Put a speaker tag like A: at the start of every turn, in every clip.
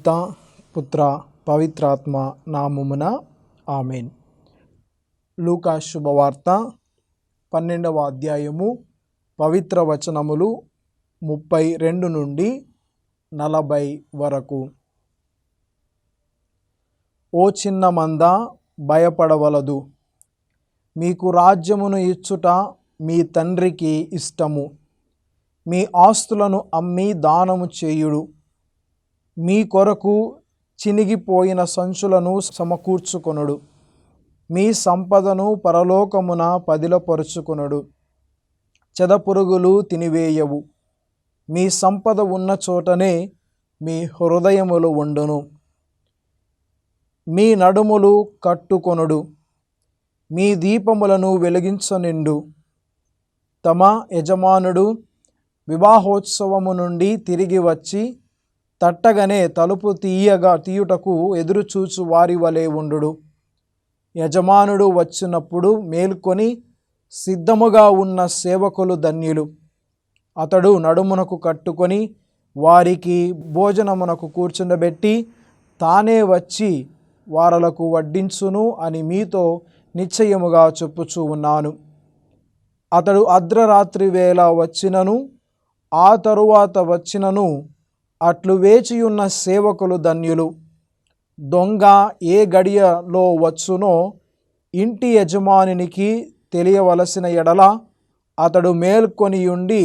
A: పిత పుత్ర పవిత్రాత్మ నామమున ఆమేన్. లూకా శుభవార్త 12వ అధ్యాయము పవిత్ర వచనములు 32 నుండి 40 వరకు. ఓ చిన్న మంద, భయపడవలదు. మీకు రాజ్యమును ఇచ్చుట మీ తండ్రికి ఇష్టము. మీ ఆస్తులను అమ్మి దానము చేయుడు. మీ కొరకు చినిగిపోయిన సంచులను సమకూర్చుకొనుడు. మీ సంపదను పరలోకమున పదిలపరుచుకొనుడు. చెదపురుగులు తినివేయవు. మీ సంపద ఉన్న చోటనే మీ హృదయములు ఉండును. మీ నడుములు కట్టుకొనుడు. మీ దీపములను వెలిగించనిండు. తమ యజమానుడు వివాహోత్సవము నుండి తిరిగి వచ్చి తట్టగనే తలుపు తీయుటకు ఎదురుచూచు వారి వలె ఉండుడు. యజమానుడు వచ్చినప్పుడు మేల్కొని సిద్ధముగా ఉన్న సేవకులు ధన్యులు. అతడు నడుమునకు కట్టుకొని వారికి భోజనమునకు కూర్చుండబెట్టి తానే వచ్చి వారలకు వడ్డించును అని మీతో నిశ్చయముగా చెప్పుచూ ఉన్నాను. అతడు అర్ధరాత్రి వేళ వచ్చినను ఆ తరువాత వచ్చినను అట్లు వేచియున్న సేవకులు ధన్యులు. దొంగ ఏ గడియలో వచ్చునో ఇంటి యజమానికి తెలియవలసిన ఎడల అతడు మేల్కొనియుండి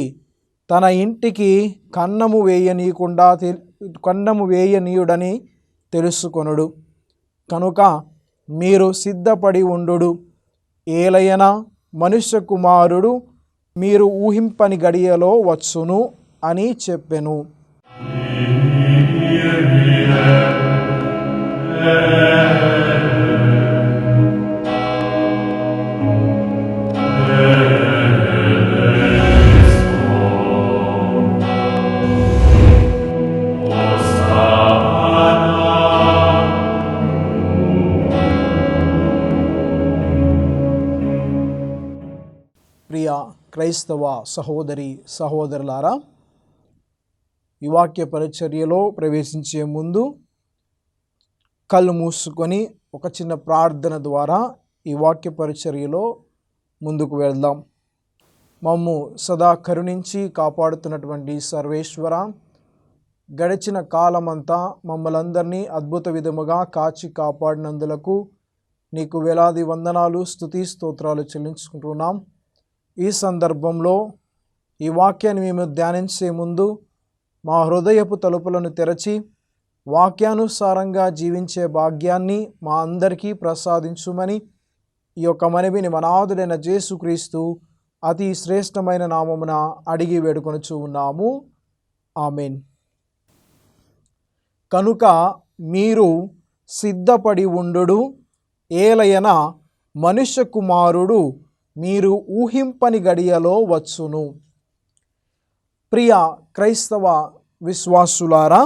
A: తన ఇంటికి కన్నము వేయనీయుడని తెలుసుకొనుడు. కనుక మీరు సిద్ధపడి ఉండుడు. ఏలయన మనుష్య కుమారుడు మీరు ఊహింపని గడియలో వచ్చును అని చెప్పెను. ప్రియ క్రైస్తవ సహోదరి సహోదరులారా, ఈ వాక్య పరిచర్యలో ప్రవేశించే ముందు కళ్ళు మూసుకొని ఒక చిన్న ప్రార్థన ద్వారా ఈ వాక్య పరిచర్యలో ముందుకు వెళ్దాం. మమ్ము సదా కరుణించి కాపాడుతున్నటువంటి సర్వేశ్వర, గడిచిన కాలమంతా మమ్మలందరినీ అద్భుత విధముగా కాచి కాపాడినందులకు నీకు వేలాది వందనాలు, స్తుతి స్తోత్రాలు చెల్లించుకుంటున్నాం. ఈ సందర్భంలో ఈ వాక్యాన్ని మేము ధ్యానించే ముందు మా హృదయపు తలుపులను తెరచి వాక్యానుసారంగా జీవించే భాగ్యాన్ని మా అందరికీ ప్రసాదించుమని ఈ యొక్క మనవిని మనాథుడైన యేసుక్రీస్తు అతి శ్రేష్టమైన నామమున అడిగి వేడుకొనుచు ఉన్నాము. ఆమేన్. కనుక మీరు సిద్ధపడి ఉండుడు. ఏలయన మనుష్య కుమారుడు మీరు ఊహింపని గడియలో వచ్చును. ప్రియ క్రైస్తవ విశ్వాసులారా,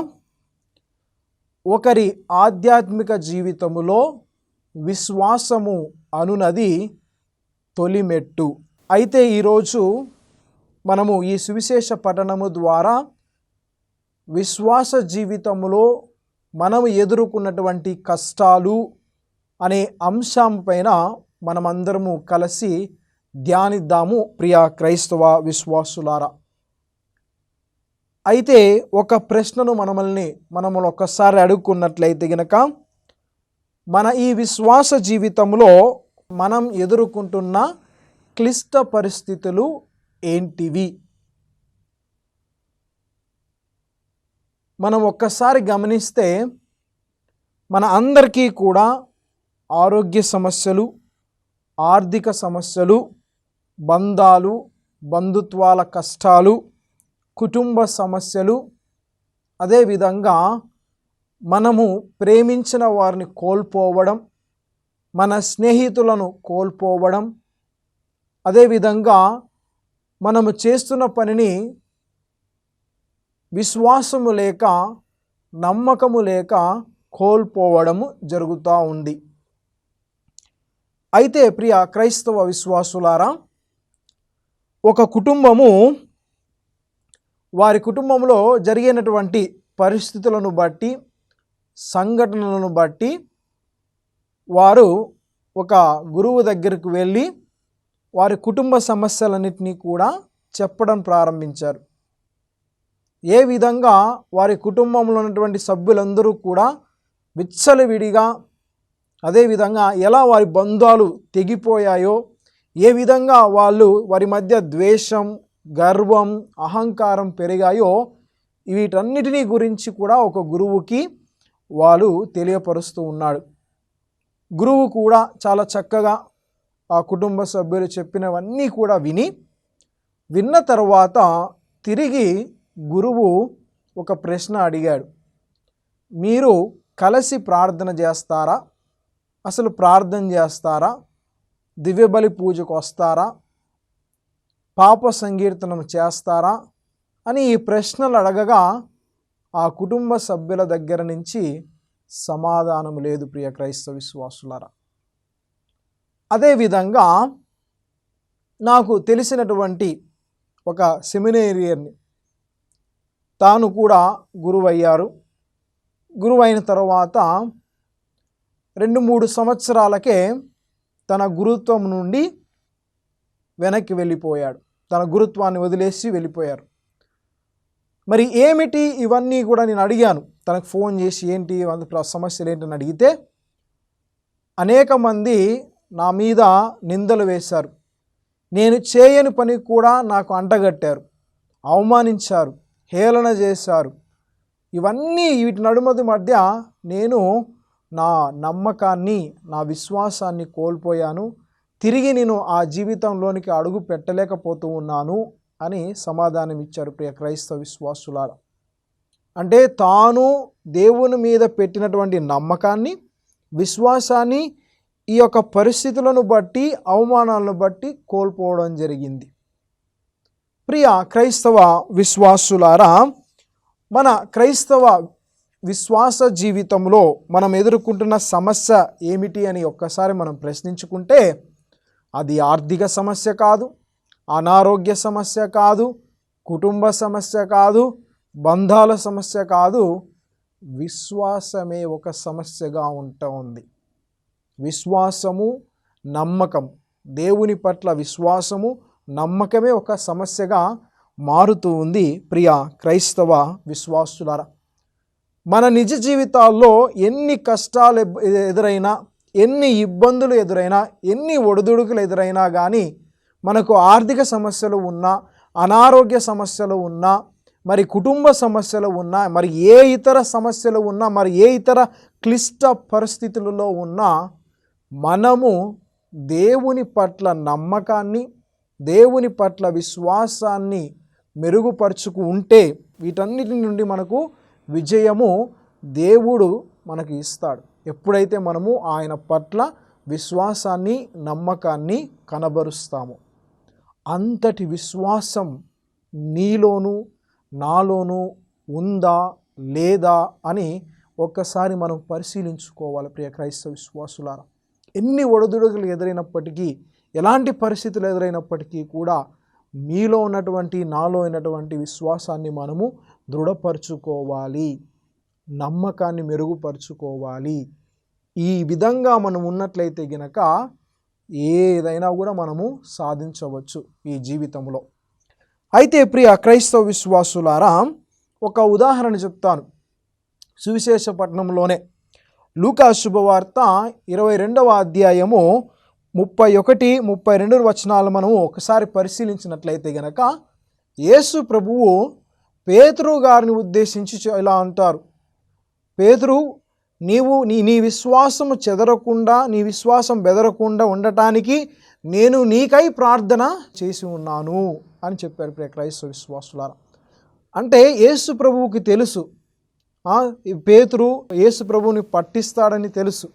A: ఒకరి ఆధ్యాత్మిక జీవితములో విశ్వాసము అనునది తొలిమెట్టు. అయితే ఈరోజు మనము ఈ సువిశేష పఠనము ద్వారా విశ్వాస జీవితములో మనము ఎదుర్కొన్నటువంటి కష్టాలు అనే అంశం పైన మనమందరము కలిసి ధ్యానిద్దాము. ప్రియ క్రైస్తవ విశ్వాసులారా, అయితే ఒక ప్రశ్నను మనము ఒక్కసారి అడుగుకున్నట్లయితే గనక, మన ఈ విశ్వాస జీవితంలో మనం ఎదుర్కొంటున్న క్లిష్ట పరిస్థితులు ఏంటివి? మనం ఒక్కసారి గమనిస్తే మన అందరికీ కూడా ఆరోగ్య సమస్యలు, ఆర్థిక సమస్యలు, బంధాలు, బంధుత్వాల కష్టాలు, కుటుంబ సమస్యలు, అదేవిధంగా మనము ప్రేమించిన వారిని కోల్పోవడం, మన స్నేహితులను కోల్పోవడం, అదేవిధంగా మనము చేస్తున్న పనిని విశ్వాసము లేక, నమ్మకము లేక కోల్పోవడము జరుగుతూ ఉంది. అయితే ప్రియ క్రైస్తవ విశ్వాసులారా, ఒక కుటుంబము వారి కుటుంబంలో జరిగినటువంటి పరిస్థితులను బట్టి సంఘటనలను బట్టి వారు ఒక గురువు దగ్గరకు వెళ్ళి వారి కుటుంబ సమస్యలన్నింటినీ కూడా చెప్పడం ప్రారంభించారు. ఏ విధంగా వారి కుటుంబంలో ఉన్నటువంటి సభ్యులందరూ కూడా విచ్చలవిడిగా, అదేవిధంగా ఎలా వారి బంధాలు తెగిపోయాయో, ఏ విధంగా వారి మధ్య ద్వేషం, గర్వం, అహంకారం పెరిగాయో, వీటన్నిటినీ గురించి కూడా ఒక గురువుకి వాళ్ళు తెలియపరుస్తూ ఉన్నాడు. గురువు కూడా చాలా చక్కగా ఆ కుటుంబ సభ్యులు చెప్పినవన్నీ కూడా విన్న తర్వాత తిరిగి గురువు ఒక ప్రశ్న అడిగాడు. మీరు కలిసి ప్రార్థన చేస్తారా? అసలు ప్రార్థన చేస్తారా? దివ్యబలి పూజకు వస్తారా? పాప సంకీర్తనం చేస్తారా? అని ఈ ప్రశ్నలు అడగగా ఆ కుటుంబ సభ్యుల దగ్గర నుంచి సమాధానం లేదు. ప్రియ క్రైస్తవ విశ్వాసులారా, అదేవిధంగా నాకు తెలిసినటువంటి ఒక సెమినేరియన్ని, తాను కూడా గురువయ్యారు. గురువైన తర్వాత 2-3 సంవత్సరాలకే తన గురుత్వం నుండి వెనక్కి వెళ్ళిపోయాడు. తన గురుత్వాన్ని వదిలేసి వెళ్ళిపోయారు. మరి ఏమిటి ఇవన్నీ కూడా నేను అడిగాను. తనకు ఫోన్ చేసి ఏంటి సమస్యలు ఏంటని అడిగితే అనేక మంది నా మీద నిందలు వేశారు. నేను చేయని పని కూడా నాకు అంటగట్టారు, అవమానించారు, హేళన చేశారు. వీటి నడుమది మధ్య నేను నా నమ్మకాన్ని, నా విశ్వాసాన్ని కోల్పోయాను. తిరిగి నేను ఆ జీవితంలోనికి అడుగు పెట్టలేకపోతూ ఉన్నాను అని సమాధానం ఇచ్చారు. ప్రియ క్రైస్తవ విశ్వాసులారా, అంటే తాను దేవుని మీద పెట్టినటువంటి నమ్మకాన్ని, విశ్వాసాన్ని ఈ యొక్క పరిస్థితులను బట్టి, అవమానాలను బట్టి కోల్పోవడం జరిగింది. ప్రియ క్రైస్తవ విశ్వాసులారా, మన క్రైస్తవ విశ్వాస జీవితంలో మనం ఎదుర్కొంటున్న సమస్య ఏమిటి అని ఒక్కసారి మనం ప్రశ్నించుకుంటే, అది ఆర్థిక సమస్య కాదు, అనారోగ్య సమస్య కాదు, కుటుంబ సమస్య కాదు, బంధాల సమస్య కాదు, విశ్వాసమే ఒక సమస్యగా ఉంటుంది. విశ్వాసము, నమ్మకం, దేవుని పట్ల విశ్వాసము, నమ్మకమే ఒక సమస్యగా మారుతూ ఉంది. ప్రియ క్రైస్తవ విశ్వాసులారా, మన నిజ జీవితాల్లో ఎన్ని కష్టాలు ఎదురైనా, ఎన్ని ఇబ్బందులు ఎదురైనా, ఎన్ని ఒడిదుడుకులు ఎదురైనా కానీ, మనకు ఆర్థిక సమస్యలు ఉన్నా, అనారోగ్య సమస్యలు ఉన్నా, మరి కుటుంబ సమస్యలు ఉన్నా, మరి ఏ ఇతర సమస్యలు ఉన్నా, మరి ఏ ఇతర క్లిష్ట పరిస్థితులలో ఉన్నా, మనము దేవుని పట్ల నమ్మకాన్ని, దేవుని పట్ల విశ్వాసాన్ని మెరుగుపరుచుకు ఉంటే వీటన్నిటి నుండి మనకు విజయము దేవుడు మనకి ఇస్తాడు. ఎప్పుడైతే మనము ఆయన పట్ల విశ్వాసాన్ని, నమ్మకాన్ని కనబరుస్తామో. అంతటి విశ్వాసం నీలోను, నాలోను ఉందా లేదా అని ఒక్కసారి మనం పరిశీలించుకోవాలి. ప్రియ క్రైస్తవ విశ్వాసులారా, ఎన్ని ఒడిదుడుకులు ఎదురైనప్పటికీ, ఎలాంటి పరిస్థితులు ఎదురైనప్పటికీ కూడా మీలో ఉన్నటువంటి, నాలో ఉన్నటువంటి విశ్వాసాన్ని మనము దృఢపరచుకోవాలి, నమ్మకాన్ని మెరుగుపరుచుకోవాలి. ఈ విధంగా మనం ఉన్నట్లయితే గనక ఏదైనా కూడా మనము సాధించవచ్చు ఈ జీవితంలో. అయితే ప్రియ క్రైస్తవ విశ్వాసులారా, ఒక ఉదాహరణ చెప్తాను. సువిశేష పట్టణంలోనే లూకా శుభవార్త 22వ అధ్యాయము 31-32 వచనాలు మనము ఒకసారి పరిశీలించినట్లయితే గనక, యేసు ప్రభువు పేతురు గారిని ఉద్దేశించి ఇలా అంటారు, పేతురు, నీ విశ్వాసము చెదరకుండా, నీ విశ్వాసం బెదరకుండా ఉండటానికి నేను నీకై ప్రార్థన చేసి ఉన్నాను అని చెప్పారు. ప్రియ క్రైస్తవ విశ్వాసులారా, అంటే యేసు ప్రభువుకి తెలుసు పేతురు యేసు ప్రభువుని పట్టిస్తాడని తెలుసు.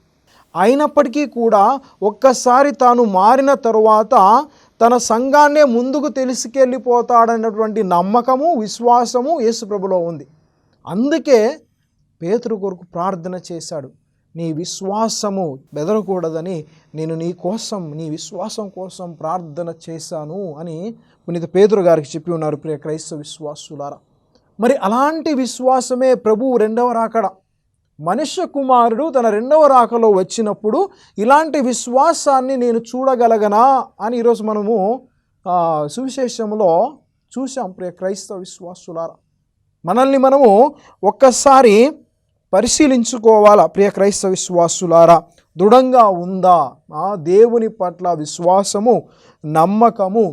A: అయినప్పటికీ కూడా ఒక్కసారి తాను మారిన తరువాత తన సంఘాన్నే ముందుకు తీసుకెళ్ళిపోతాడన్నటువంటి నమ్మకము, విశ్వాసము యేసు ప్రభులో ఉంది. అందుకే పేతురు కొరకు ప్రార్థన చేశాడు. నీ విశ్వాసము బెదరకూడదని నేను నీ విశ్వాసం కోసం ప్రార్థన చేశాను అని పునీత పేతురు గారికి చెప్పి ఉన్నారు. ప్రియ క్రైస్తవ విశ్వాసులారా, మరి అలాంటి విశ్వాసమే ప్రభువు రెండవ రాకడ మనుష్య కుమారుడు తన రెండవ రాకలో వచ్చినప్పుడు ఇలాంటి విశ్వాసాన్ని నేను చూడగలగనా అని ఈరోజు మనము సువిశేషంలో చూసాం. ప్రియ క్రైస్తవ విశ్వాసులారా, మనల్ని మనము ఒక్కసారి పరిశీలించుకోవాలా. ప్రియ క్రైస్తవ విశ్వాసులారా, దృఢంగా ఉందా దేవుని పట్ల విశ్వాసము, నమ్మకము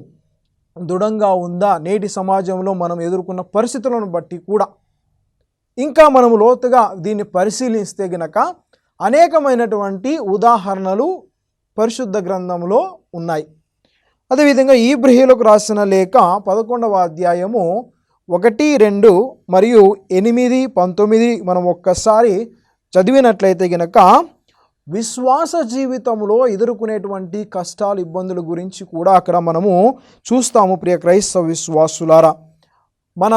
A: దృఢంగా ఉందా? నేటి సమాజంలో మనం ఎదుర్కొన్న పరిస్థితులను బట్టి కూడా ఇంకా మనము లోతుగా దీన్ని పరిశీలిస్తే గనక అనేకమైనటువంటి ఉదాహరణలు పరిశుద్ధ గ్రంథంలో ఉన్నాయి. అదేవిధంగా హెబ్రీయులకు రాసిన లేఖ 11వ అధ్యాయము 1, 2 మరియు 8, 19 మనం ఒక్కసారి చదివినట్లయితే గనక విశ్వాస జీవితంలో ఎదుర్కొనేటువంటి కష్టాలు, ఇబ్బందుల గురించి కూడా అక్కడ మనము చూస్తాము. ప్రియ క్రైస్తవ విశ్వాసులారా, మన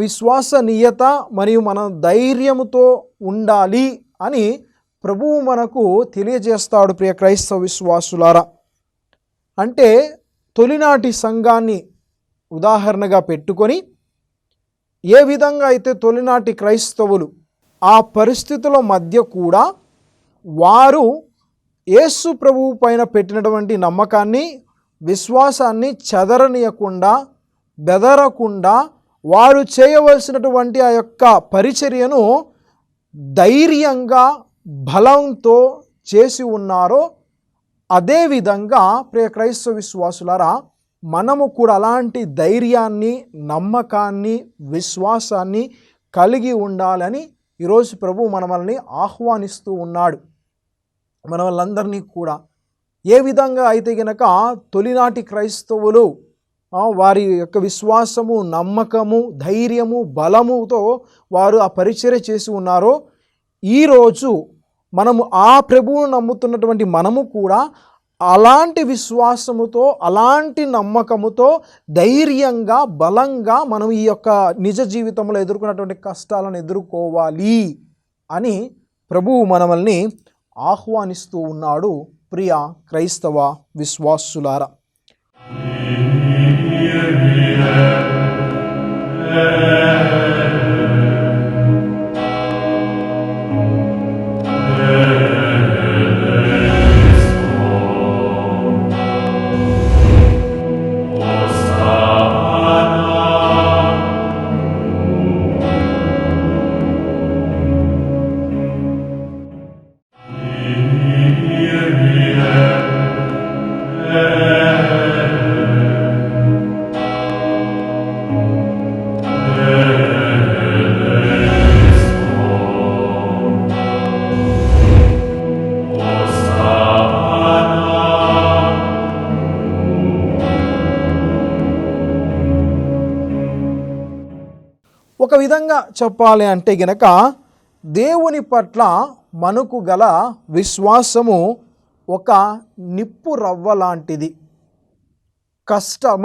A: విశ్వాసనీయత మరియు మన ధైర్యముతో ఉండాలి అని ప్రభువు మనకు తెలియజేస్తాడు. ప్రియ క్రైస్తవ విశ్వాసులారా, అంటే తొలినాటి సంఘాన్ని ఉదాహరణగా పెట్టుకొని ఏ విధంగా అయితే తొలినాటి క్రైస్తవులు ఆ పరిస్థితుల మధ్య కూడా వారు యేసు ప్రభువు పైన పెట్టినటువంటి నమ్మకాన్ని, విశ్వాసాన్ని చెదరనీయకుండా, బెదరకుండా వారు చేయవలసినటువంటి ఆ యొక్క పరిచర్యను ధైర్యంగా, బలంతో చేసి ఉన్నారో, అదేవిధంగా ప్రియ క్రైస్తవ విశ్వాసులారా, మనము కూడా అలాంటి ధైర్యాన్ని, నమ్మకాన్ని, విశ్వాసాన్ని కలిగి ఉండాలని ఈరోజు ప్రభువు మనల్ని ఆహ్వానిస్తూ ఉన్నాడు. మన వాళ్ళందరినీ కూడా ఏ విధంగా అయితే గనక తొలినాటి క్రైస్తవులు వారి యొక్క విశ్వాసము, నమ్మకము, ధైర్యము, బలముతో వారు ఆ పరిచర్య చేసి ఉన్నారో, ఈరోజు మనము ఆ ప్రభువును నమ్ముతున్నటువంటి మనము కూడా అలాంటి విశ్వాసముతో, అలాంటి నమ్మకముతో, ధైర్యంగా, బలంగా మనం ఈ యొక్క నిజ జీవితంలో ఎదుర్కొన్నటువంటి కష్టాలను ఎదుర్కోవాలి అని ప్రభువు మనల్ని ఆహ్వానిస్తూ ఉన్నాడు. ప్రియ క్రైస్తవ విశ్వాసులారా, ఒక విధంగా చెప్పాలి అంటే గనక దేవుని పట్ల మనకు గల విశ్వాసము ఒక నిప్పు రవ్వ లాంటిది.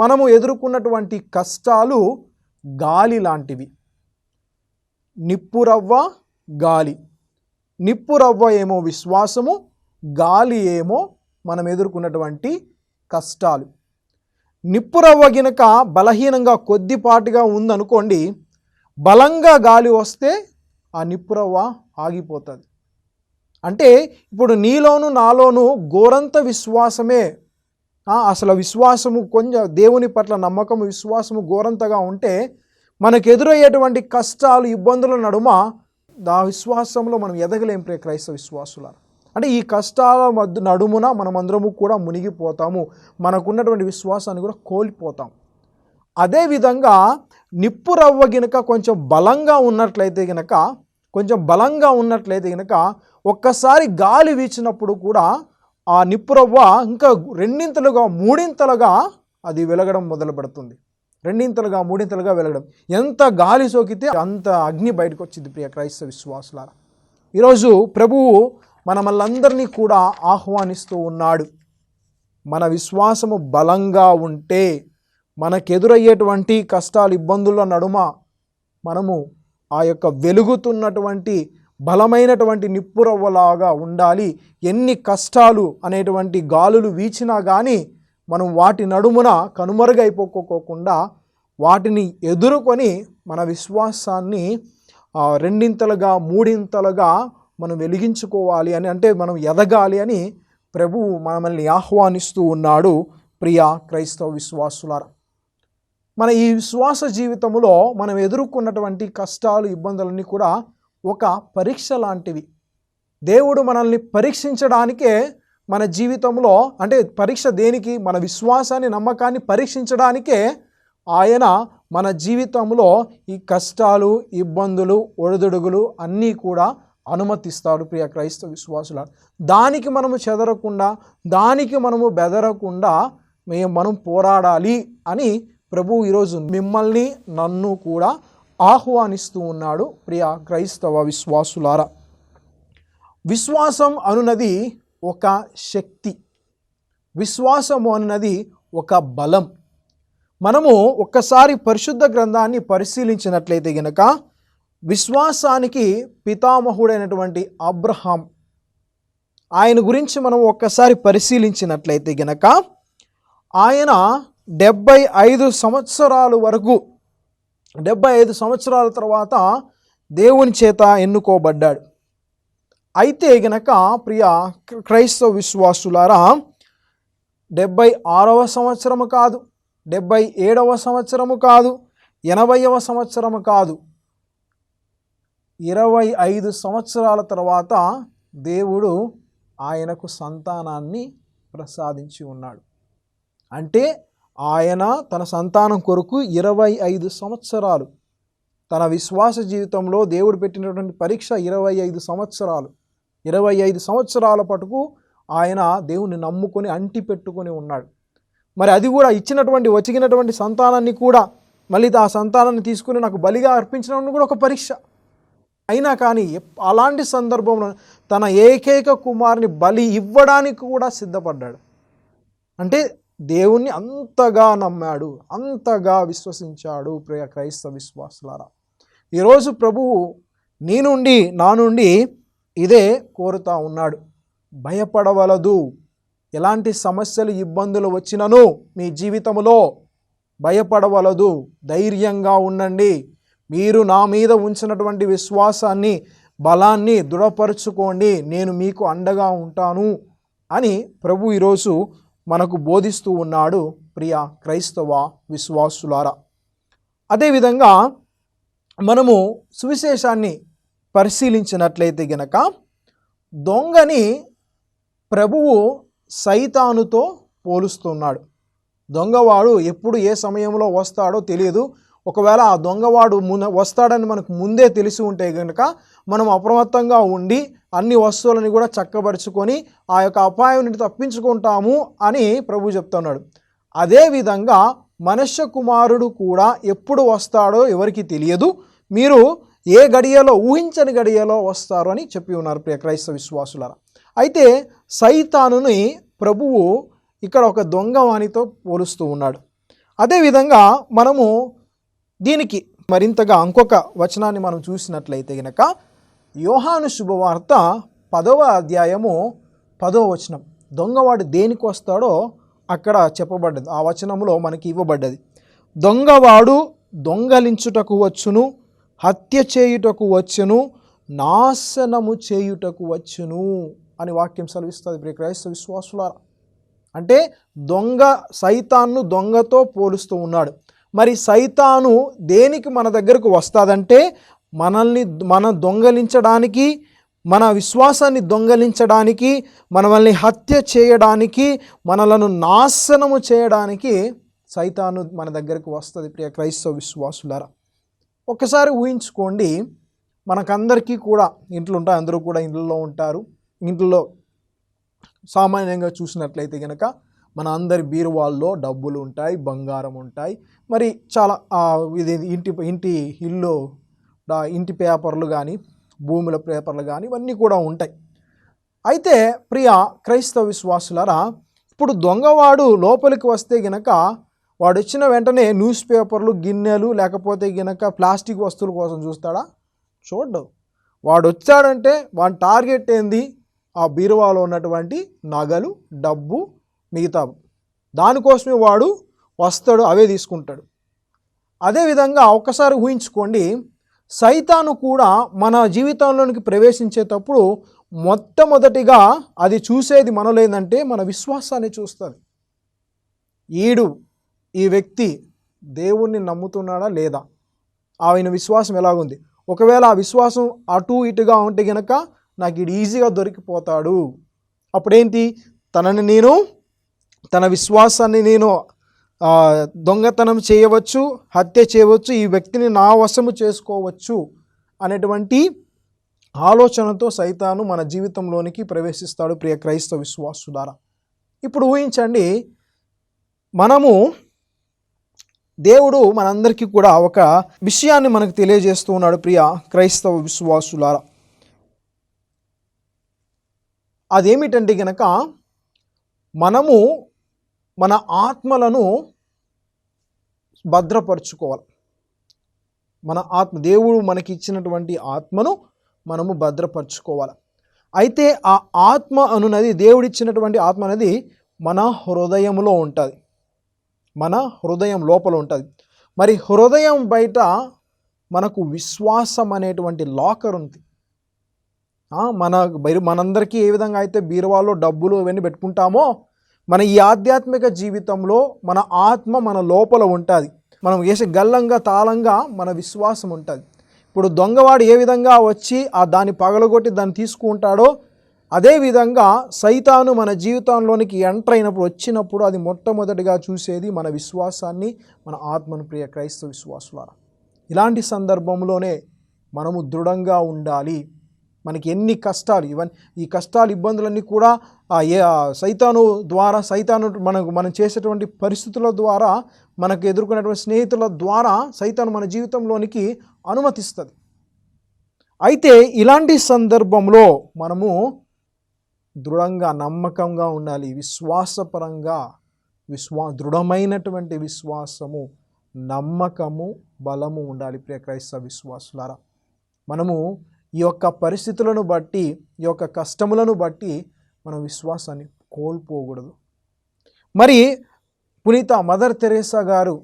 A: మనము ఎదుర్కొన్నటువంటి కష్టాలు గాలి లాంటివి. నిప్పు రవ్వ, గాలి. నిప్పు రవ్వ ఏమో విశ్వాసము, గాలి ఏమో మనం ఎదుర్కొన్నటువంటి కష్టాలు. నిప్పు రవ్వ గినక బలహీనంగా కొద్దిపాటిగా ఉందనుకోండి, బలంగా గాలి వస్తే ఆ నిప్పు రవ్వ ఆగిపోతుంది. అంటే ఇప్పుడు నీలోను నాలోను గోరంత విశ్వాసమే, అసలు విశ్వాసము కొంచెం దేవుని పట్ల నమ్మకము, విశ్వాసము గోరంతగా ఉంటే మనకు ఎదురయ్యేటువంటి కష్టాలు, ఇబ్బందుల నడుమ ఆ విశ్వాసంలో మనం ఎదగలేం. ప్రియ క్రైస్తవ విశ్వాసులారా, అంటే ఈ కష్టాల నడుమున మనమందరము కూడా మునిగిపోతాము, మనకున్నటువంటి విశ్వాసాన్ని కూడా కోల్పోతాం. అదేవిధంగా నిప్పు రవ్వ గినక కొంచెం బలంగా ఉన్నట్లయితే గనక ఒక్కసారి గాలి వీచినప్పుడు కూడా ఆ నిప్పు రవ్వ ఇంకా రెండింతలుగా, మూడింతలుగా అది వెలగడం మొదలు పెడుతుంది. రెండింతలుగా, మూడింతలుగా వెలగడం. ఎంత గాలి సోకితే అంత అగ్ని బయటకు వచ్చింది. ప్రియ క్రైస్తవ విశ్వాసులారా, ఈరోజు ప్రభువు మనల్నందరినీ కూడా ఆహ్వానిస్తూ ఉన్నాడు. మన విశ్వాసము బలంగా ఉంటే మనకెదురయ్యేటువంటి కష్టాలు, ఇబ్బందుల నడుమ మనము ఆ యొక్క వెలుగుతున్నటువంటి బలమైనటువంటి నిప్పురవ్వలాగా ఉండాలి. ఎన్ని కష్టాలు అనేటువంటి గాలులు వీచినా కానీ మనం వాటి నడుమున కనుమరుగైపోకోకుండా వాటిని ఎదుర్కొని మన విశ్వాసాన్ని రెండింతలుగా మూడింతలుగా మనం వెలిగించుకోవాలి అని, అంటే మనం ఎదగాలి అని ప్రభువు మనల్ని ఆహ్వానిస్తూ ఉన్నాడు. ప్రియ క్రైస్తవ విశ్వాసులారా, మన ఈ విశ్వాస జీవితంలో మనం ఎదుర్కొన్నటువంటి కష్టాలు ఇబ్బందులన్నీ కూడా ఒక పరీక్ష లాంటివి. దేవుడు మనల్ని పరీక్షించడానికే మన జీవితంలో, అంటే పరీక్ష దేనికి? మన విశ్వాసాన్ని నమ్మకాన్ని పరీక్షించడానికే ఆయన మన జీవితంలో ఈ కష్టాలు ఇబ్బందులు ఒడిదుడుగులు అన్నీ కూడా అనుమతిస్తాడు. ప్రియ క్రైస్తవ విశ్వాసుల, దానికి మనము చెదరకుండా, దానికి మనము బెదరకుండా మనం పోరాడాలి అని ప్రభువు ఈరోజు మిమ్మల్ని నన్ను కూడా ఆహ్వానిస్తూ ఉన్నాడు. ప్రియ క్రైస్తవ విశ్వాసులారా, విశ్వాసం అనున్నది ఒక శక్తి, విశ్వాసము అనున్నది ఒక బలం. మనము ఒక్కసారి పరిశుద్ధ గ్రంథాన్ని పరిశీలించినట్లయితే గనక విశ్వాసానికి పితామహుడైనటువంటి అబ్రహాం, ఆయన గురించి మనం ఒక్కసారి పరిశీలించినట్లయితే గనక ఆయన 75 సంవత్సరాల వరకు, 75 సంవత్సరాల తర్వాత దేవుని చేత ఎన్నుకోబడ్డాడు. అయితే గనక ప్రియ క్రైస్తవ విశ్వాసులారా, 76వ సంవత్సరము కాదు, 77వ సంవత్సరము కాదు, 80వ సంవత్సరము కాదు, 25 సంవత్సరాల తర్వాత దేవుడు ఆయనకు సంతానాన్ని ప్రసాదించి ఉన్నాడు. అంటే ఆయన తన సంతానం కొరకు 25 సంవత్సరాలు, తన విశ్వాస జీవితంలో దేవుడు పెట్టినటువంటి పరీక్ష 25 సంవత్సరాలు, 25 సంవత్సరాల పట్టుకు ఆయన దేవుని నమ్ముకొని అంటి పెట్టుకొని ఉన్నాడు. మరి అది కూడా ఇచ్చినటువంటి వచ్చినటువంటి సంతానాన్ని కూడా మళ్ళీ ఆ సంతానాన్ని తీసుకుని నాకు బలిగా అర్పించడం కూడా ఒక పరీక్ష. అయినా కానీ అలాంటి సందర్భంలో తన ఏకైక కుమారుని బలి ఇవ్వడానికి కూడా సిద్ధపడ్డాడు. అంటే దేవుణ్ణి అంతగా నమ్మాడు, అంతగా విశ్వసించాడు. ప్రియ క్రైస్తవ విశ్వాసులారా, ఈరోజు ప్రభువు నీ నుండి నా నుండి ఇదే కోరుతా ఉన్నాడు. భయపడవలదు. ఎలాంటి సమస్యలు ఇబ్బందులు వచ్చినను మీ జీవితంలో భయపడవలదు, ధైర్యంగా ఉండండి. మీరు నా మీద ఉంచినటువంటి విశ్వాసాన్ని బలాన్ని దృఢపరుచుకోండి, నేను మీకు అండగా ఉంటాను అని ప్రభు ఈరోజు మనకు బోధిస్తూ ఉన్నాడు. ప్రియ క్రైస్తవ విశ్వాసులారా, అదేవిధంగా మనము సువిశేషాన్ని పరిశీలించినట్లయితే గనక దొంగని ప్రభువు సైతానుతో పోలుస్తున్నాడు. దొంగవాడు ఎప్పుడు ఏ సమయంలో వస్తాడో తెలియదు. ఒకవేళ ఆ దొంగవాడు వస్తాడని మనకు ముందే తెలిసి ఉంటే కనుక మనం అప్రమత్తంగా ఉండి అన్ని వస్తువులని కూడా చక్కబరుచుకొని ఆ యొక్క అపాయం నుండి తప్పించుకుంటాము అని ప్రభు చెప్తున్నాడు. అదేవిధంగా మనుష్య కుమారుడు కూడా ఎప్పుడు వస్తాడో ఎవరికి తెలియదు, మీరు ఏ గడియలో ఊహించని గడియలో వస్తారు అని చెప్పి ఉన్నారు. ప్రియ క్రైస్తవ విశ్వాసులారా, అయితే సైతానుని ప్రభువు ఇక్కడ ఒక దొంగవానితో పోలుస్తూ ఉన్నాడు. అదేవిధంగా మనము దీనికి మరింతగా ఇంకొక వచనాన్ని మనం చూసినట్లయితే గనక యోహాను శుభవార్త 10వ అధ్యాయము 10వ వచనం, దొంగవాడు దేనికి వస్తాడో అక్కడ చెప్పబడ్డది. ఆ వచనంలో మనకి ఇవ్వబడ్డది, దొంగవాడు దొంగలించుటకు వచ్చును, హత్య చేయుటకు వచ్చును, నాశనము చేయుటకు వచ్చును అని వాక్యం సెలవిస్తుంది. ప్రియ క్రైస్తవ విశ్వాసులారా, అంటే దొంగ సైతాన్ను దొంగతో పోలుస్తూ ఉన్నాడు. మరి సైతాను దేనికి మన దగ్గరకు వస్తాదంటే మన దొంగలించడానికి, మన విశ్వాసాన్ని దొంగలించడానికి, మనల్ని హత్య చేయడానికి, మనలను నాశనము చేయడానికి సైతాను మన దగ్గరకు వస్తుంది. ప్రియ క్రైస్తవ విశ్వాసులారా, ఒకసారి ఊహించుకోండి, మనకందరికీ కూడా ఇంట్లో ఉంటాయి, అందరూ కూడా ఇంట్లో ఉంటారు. ఇంట్లో సామాన్యంగా చూసినట్లయితే కనుక మన అందరి బీరువాల్లో డబ్బులు ఉంటాయి, బంగారం ఉంటాయి, మరి చాలా ఇది ఇంటి పేపర్లు కానీ భూముల పేపర్లు కానీ ఇవన్నీ కూడా ఉంటాయి. అయితే ప్రియ క్రైస్తవ విశ్వాసులారా, ఇప్పుడు దొంగవాడు లోపలికి వస్తే గనక వాడు వచ్చిన వెంటనే న్యూస్ పేపర్లు, గిన్నెలు లేకపోతే గనక ప్లాస్టిక్ వస్తువుల కోసం చూస్తాడా? చూడ్డు. వాడు వచ్చాడంటే వాడి టార్గెట్ ఏంది? ఆ బీరువాలో ఉన్నటువంటి నగలు, డబ్బు, మిగతా దానికోసమే వాడు వస్తాడు, అవే తీసుకుంటాడు. అదేవిధంగా ఒక్కసారి ఊహించుకోండి, సైతాను కూడా మన జీవితంలోనికి ప్రవేశించేటప్పుడు మొట్టమొదటిగా అది చూసేది మనలో ఏంటంటే మన విశ్వాసాన్ని చూస్తుంది. ఈ వ్యక్తి దేవుణ్ణి నమ్ముతున్నాడా లేదా, ఆయన విశ్వాసం ఎలాగుంది. ఒకవేళ ఆ విశ్వాసం అటు ఇటుగా ఉంటే గనక నాకు ఇది ఈజీగా దొరికిపోతాడు. అప్పుడేంటి, తన విశ్వాసాన్ని నేను దొంగతనం చేయవచ్చు, హత్య చేయవచ్చు, ఈ వ్యక్తిని నా వశము చేసుకోవచ్చు అనేటువంటి ఆలోచనతో సైతాను మన జీవితంలోనికి ప్రవేశిస్తాడు ప్రియ క్రైస్తవ విశ్వాసులారా. ఇప్పుడు ఊహించండి, దేవుడు మనందరికీ కూడా ఒక విషయాన్ని మనకు తెలియజేస్తూ ఉన్నాడు ప్రియ క్రైస్తవ విశ్వాసులారా. అదేమిటంటే గనక మనము మన ఆత్మలను భద్రపరుచుకోవాలి. మన దేవుడు మనకి ఇచ్చినటువంటి ఆత్మను మనము భద్రపరుచుకోవాలి. అయితే ఆ ఆత్మ అనున్నది, దేవుడిచ్చినటువంటి ఆత్మ అనేది మన హృదయంలో ఉంటుంది, మన హృదయం లోపల ఉంటుంది. మరి హృదయం బయట మనకు విశ్వాసం అనేటువంటి లాకర్ ఉంది. మనందరికీ ఏ విధంగా అయితే బీరువాలో డబ్బులు ఇవన్నీ పెట్టుకుంటామో, మన ఈ ఆధ్యాత్మిక జీవితంలో మన ఆత్మ మన లోపల ఉంటుంది. మనం వేసే గల్లంగా తాళంగా మన విశ్వాసం ఉంటుంది. ఇప్పుడు దొంగవాడు ఏ విధంగా వచ్చి దాన్ని పగలగొట్టి దాన్ని తీసుకుంటాడో, అదేవిధంగా సైతాను మన జీవితంలోనికి ఎంటర్ అయినప్పుడు, వచ్చినప్పుడు అది మొట్టమొదటిగా చూసేది మన విశ్వాసాన్ని, మన ఆత్మను ప్రియ క్రైస్తవ విశ్వాసులారా. ఇలాంటి సందర్భంలోనే మనము దృఢంగా ఉండాలి. మనకి ఎన్ని కష్టాలు, ఈ కష్టాలు ఇబ్బందులన్నీ కూడా సైతాను మనం చేసేటువంటి పరిస్థితుల ద్వారా, మనకు ఎదుర్కొనేటువంటి స్నేహితుల ద్వారా సైతాను మన జీవితంలోనికి అనుమతిస్తుంది. అయితే ఇలాంటి సందర్భంలో మనము దృఢంగా నమ్మకంగా ఉండాలి. విశ్వాసపరంగా దృఢమైనటువంటి విశ్వాసము, నమ్మకము, బలము ఉండాలి ప్రియ క్రైస్తవ విశ్వాసులారా. మనము ఈ యొక్క పరిస్థితులను బట్టి, ఈ యొక్క కష్టములను బట్టి మన విశ్వాసాన్ని కోల్పోకూడదు. మరి పునీత మదర్ తెరేసా గారు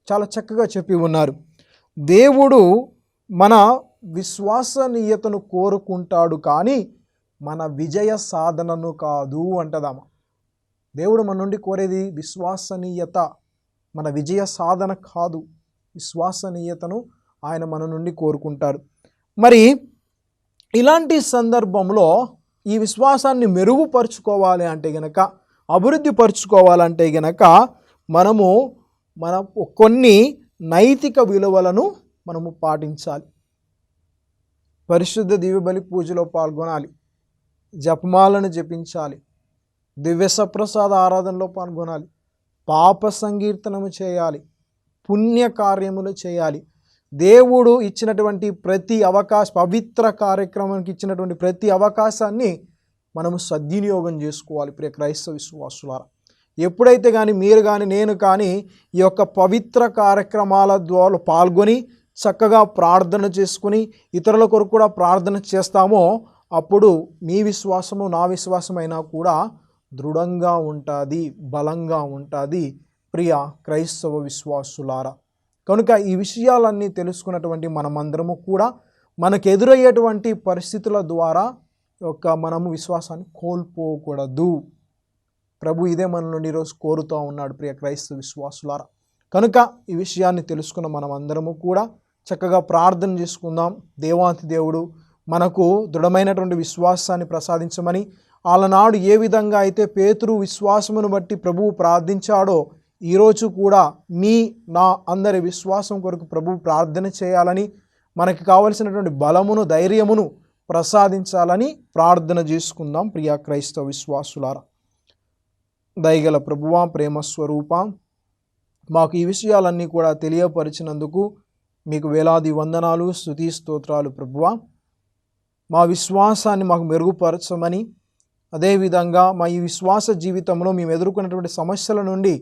A: చాలా చక్కగా చెప్పి ఉన్నారు, దేవుడు మన విశ్వసనీయతను కోరుకుంటాడు కానీ మన విజయ సాధనను కాదు అంటదామా. దేవుడు మన నుండి కోరేది విశ్వసనీయత, మన విజయ సాధన కాదు. విశ్వసనీయతను ఆయన మన నుండి కోరుకుంటాడు. మరి ఇలాంటి సందర్భంలో ఈ విశ్వాసాన్ని మెరుగుపరుచుకోవాలి అంటే గనక, అభివృద్ధి పరుచుకోవాలంటే గనక మనము కొన్ని నైతిక విలువలను మనము పాటించాలి. పరిశుద్ధ దివ్యబలి పూజలో పాల్గొనాలి, జపమాలను జపించాలి, దివ్య సప్రసాద ఆరాధనలో పాల్గొనాలి, పాప సంకీర్తనము చేయాలి, పుణ్యకార్యములు చేయాలి. దేవుడు ఇచ్చినటువంటి ప్రతి పవిత్ర కార్యక్రమానికి ఇచ్చినటువంటి ప్రతి అవకాశాన్ని మనము సద్వినియోగం చేసుకోవాలి ప్రియ క్రైస్తవ విశ్వాసులారా. ఎప్పుడైతే కానీ మీరు కానీ నేను కానీ ఈ యొక్క పవిత్ర కార్యక్రమాల ద్వారా పాల్గొని చక్కగా ప్రార్థన చేసుకుని ఇతరుల కొరకు కూడా ప్రార్థన చేస్తామో, అప్పుడు మీ విశ్వాసము నా విశ్వాసమైనా కూడా దృఢంగా ఉంటుంది, బలంగా ఉంటుంది ప్రియ క్రైస్తవ విశ్వాసులారా. కనుక ఈ విషయాలన్నీ తెలుసుకున్నటువంటి మనమందరము కూడా మనకు ఎదురయ్యేటువంటి పరిస్థితుల ద్వారా మనము విశ్వాసాన్ని కోల్పోకూడదు. ప్రభు ఇదే మన నుండి ఈరోజు కోరుతూ ఉన్నాడు ప్రియ క్రైస్తవ విశ్వాసులారా. కనుక ఈ విషయాన్ని తెలుసుకున్న మనమందరము కూడా చక్కగా ప్రార్థన చేసుకుందాం. దేవాతి దేవుడు మనకు దృఢమైనటువంటి విశ్వాసాన్ని ప్రసాదించమని, ఆలనాడు ఏ విధంగా అయితే పేతురు విశ్వాసమును బట్టి ప్రభువు ప్రార్థించాడో, ఈరోజు కూడా నా అందరి విశ్వాసం కొరకు ప్రభువు ప్రార్థన చేయాలని, మనకి కావలసినటువంటి బలమును ధైర్యమును ప్రసాదించాలని ప్రార్థన చేసుకుందాం ప్రియ క్రైస్తవ విశ్వాసులారా. దయగల ప్రభువా, ప్రేమ స్వరూప, మాకు ఈ విషయాలన్నీ కూడా తెలియపరిచినందుకు మీకు వేలాది వందనాలు, స్తుతి స్తోత్రాలు ప్రభువా. మా విశ్వాసాన్ని మాకు మెరుగుపరచమని, అదేవిధంగా మా ఈ విశ్వాస జీవితంలో మేము ఎదుర్కొన్నటువంటి సమస్యల నుండి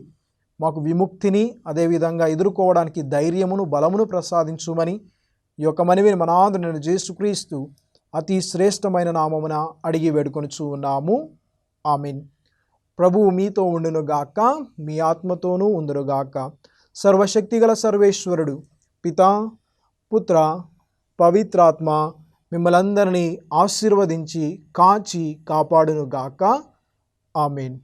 A: మాకు విముక్తిని, అదేవిధంగా ఎదుర్కోవడానికి ధైర్యమును, బలమును ప్రసాదించుమని ఈ యొక్క మనవిని మన ఆంధ్రుని యేసుక్రీస్తు అతి శ్రేష్టమైన నామమున అడిగి వేడుకొనుచు ఉన్నాము. ఆమేన్. ప్రభువు మీతో ఉండునుగాక, మీ ఆత్మతోనూ ఉండునుగాక. సర్వశక్తిగల సర్వేశ్వరుడు పితా, పుత్ర, పవిత్రాత్మ మిమ్మల్ని అందరినీ ఆశీర్వదించి కాచి కాపాడునుగాక. ఆమేన్.